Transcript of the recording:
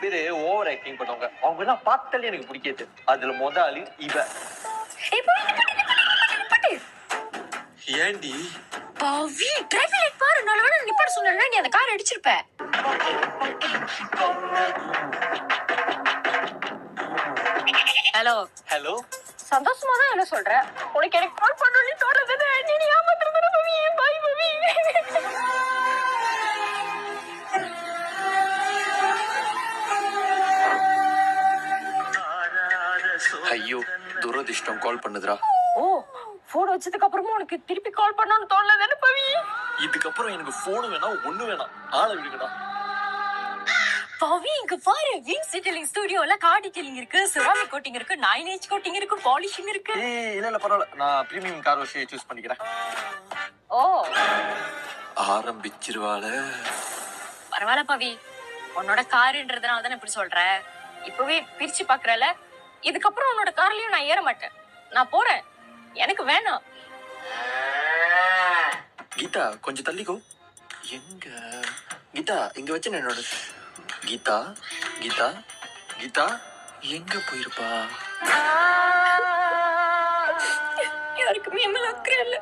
பேரு over acting பண்ணுவாங்க. அவங்க எல்லாம் பார்த்தாலே எனக்கு பிடிக்காது. அதுல முத ஆளு இவ. ஏண்டி பாவி டிரைவிங் லைட் பாரு, நல்ல வேளை நிப்பாட்ட சொன்னேன்னா நீ அந்த கார் அடிச்சிருப்ப. ஹலோ ஹலோ, சந்தோஷமா தான் என்ன சொல்ற. உனக்கு எனக்கு கால் பண்ணணும்னு தோணுது. நீ ஏமாத்துறதுல பாவி. பாய் பாவி. ஐயோ துரதிர்ஷ்டம் கால் பண்ணுதுடா. ஓ, போன் வச்சதுக்கு அப்புறமா உனக்கு திருப்பி கால் பண்ணணும்னு தோணல பாவி. இதுக்கப்புறம் எனக்கு போன் வேணாம், ஒண்ணு வேணாம், ஆளை விடுங்கடா. பாவி இங்க பாரு, விங் டீடைலிங் ஸ்டுடியோல கார் டீடைலிங் இருக்கு, செராமிக் கோட்டிங் இருக்கு, 9H கோட்டிங் இருக்கு, பாலிஷிங் இருக்கு. இல்ல பரவாயில்ல, நான் பிரீமியம் கார் வாஷ் சூஸ் பண்ணிக்கிறேன். ஓ ஆரம்பிச்சிருவாள. பரவாயில்ல பாவி, உன்னோட காருன்றதுனால தானே இப்படி சொல்ற. இப்பவே பிரிச்சு பாக்குறல, இதுக்கப்புறம் உன்னோட கார்லயும் நான் ஏற மாட்டேன். நான் போறேன், எனக்கு வேணாம். கீதா கொஞ்சம் தள்ளிக்கோ. எங்க கீதா இங்க வச்சு என்னோட கீதா கீதா கீதா எங்க போயிருப்பா? யாருக்குமே மேல அக்கறை இல்ல.